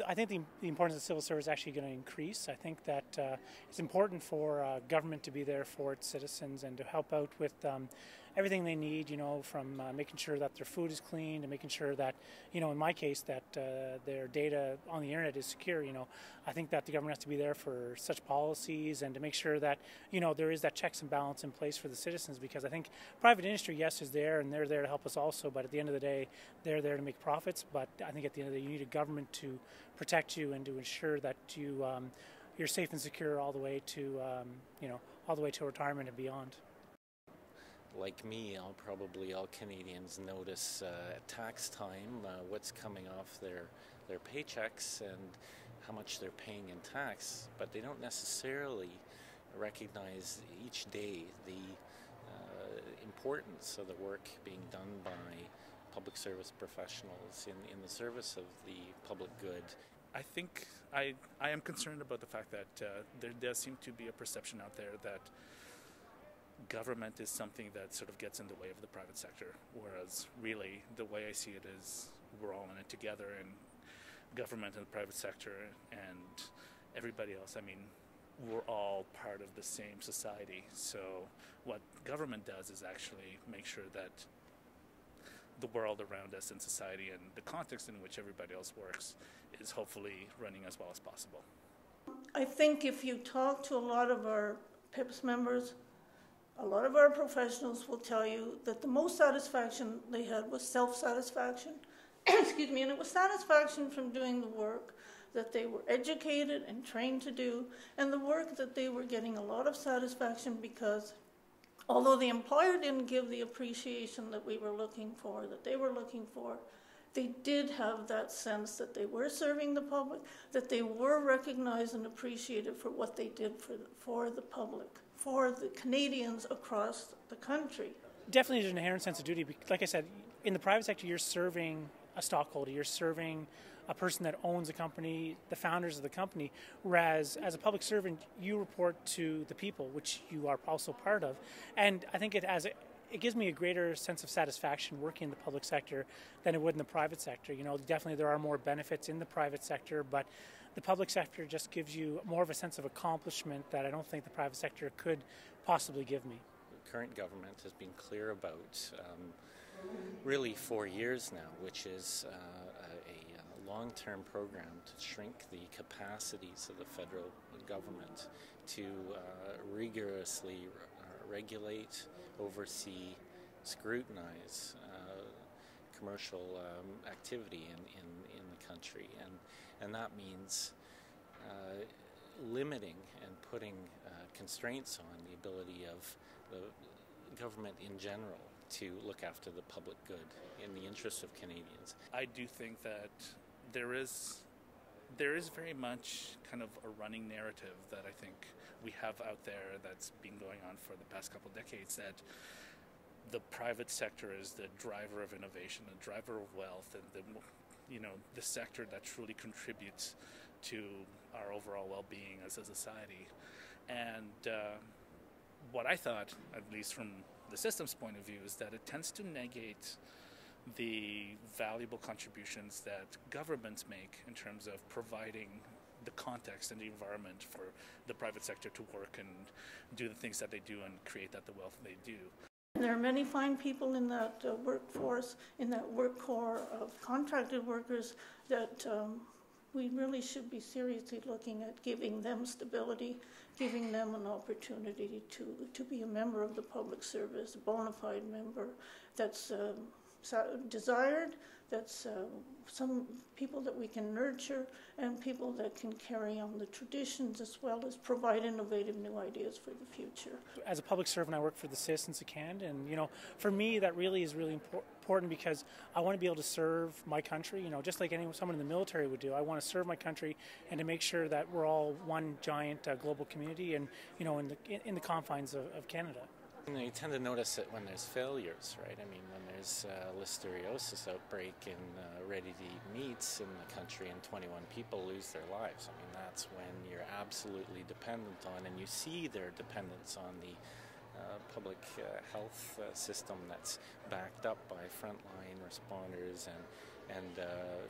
I think the importance of civil service is actually going to increase. I think that it's important for government to be there for its citizens and to help out with everything they need, from making sure that their food is clean to making sure that, in my case, that their data on the internet is secure. I think that the government has to be there for such policies and to make sure that, there is that checks and balance in place for the citizens, because I think private industry, yes, is there and they're there to help us also, but at the end of the day, they're there to make profits. But I think at the end of the day, you need a government to protect you and to ensure that you're safe and secure all the way to, all the way to retirement and beyond. Like me, all Canadians notice at tax time what's coming off their paychecks and how much they're paying in tax, but they don't necessarily recognize each day the importance of the work being done by public service professionals in the service of the public good. I think I am concerned about the fact that there does seem to be a perception out there that government is something that sort of gets in the way of the private sector, whereas really the way I see it is we're all in it together, and government and the private sector and everybody else, we're all part of the same society. So what government does is actually make sure that the world around us in society and the context in which everybody else works is hopefully running as well as possible. I think if you talk to a lot of our PIPS members, a lot of our professionals will tell you that the most satisfaction they had was self-satisfaction. Excuse me, and it was satisfaction from doing the work that they were educated and trained to do, and the work that they were getting a lot of satisfaction because although the employer didn't give the appreciation that we were looking for, that they were looking for, they did have that sense that they were serving the public, that they were recognized and appreciated for what they did for the public, for the Canadians across the country. Definitely there's an inherent sense of duty. Like I said, in the private sector, you're serving a stockholder, you're serving a person that owns a company, the founders of the company, whereas as a public servant, you report to the people, which you are also part of. And I think it gives me a greater sense of satisfaction working in the public sector than it would in the private sector. Definitely there are more benefits in the private sector, but the public sector just gives you more of a sense of accomplishment that I don't think the private sector could possibly give me. The current government has been clear about really 4 years now, which is a long-term program to shrink the capacities of the federal government to rigorously regulate, oversee, scrutinize commercial activity in the country, and that means limiting and putting constraints on the ability of the government in general to look after the public good in the interest of Canadians. I do think that there is very much kind of a running narrative that I think we have out there that's been going on for the past couple of decades, that the private sector is the driver of innovation, the driver of wealth, and the sector that truly contributes to our overall well-being as a society. And what I thought, at least from the system's point of view, is that it tends to negate the valuable contributions that governments make in terms of providing the context and the environment for the private sector to work and do the things that they do and create the wealth they do. There are many fine people in that workforce, in that work core of contracted workers that we really should be seriously looking at giving them stability, giving them an opportunity to be a member of the public service, a bona fide member that's desired, that's some people that we can nurture and people that can carry on the traditions as well as provide innovative new ideas for the future. As a public servant, I work for the citizens of Canada, and for me that really is really important because I want to be able to serve my country, just like someone in the military would do. I want to serve my country and to make sure that we're all one giant global community and in the confines of Canada. You tend to notice it when there's failures, right? When there's a listeriosis outbreak in ready-to-eat meats in the country and 21 people lose their lives. That's when you're absolutely dependent on, and you see their dependence on the public health system that's backed up by frontline responders and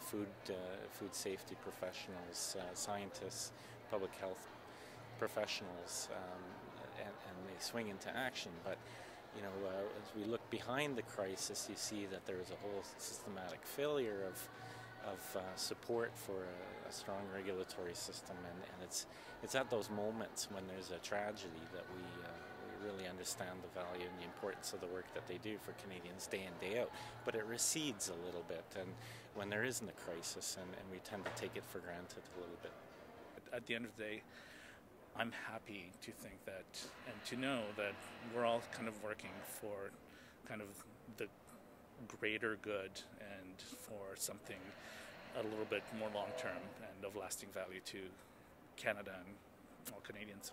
food safety professionals, scientists, public health professionals, and they swing into action. But you know, as we look behind the crisis, you see that there is a whole systematic failure of support for a strong regulatory system, and it's at those moments when there's a tragedy that we really understand the value and the importance of the work that they do for Canadians day in, day out. But it recedes a little bit, and when there isn't a crisis, and we tend to take it for granted a little bit. At the end of the day, I'm happy to think that and to know that we're all kind of working for kind of the greater good and for something a little bit more long-term and of lasting value to Canada and all Canadians.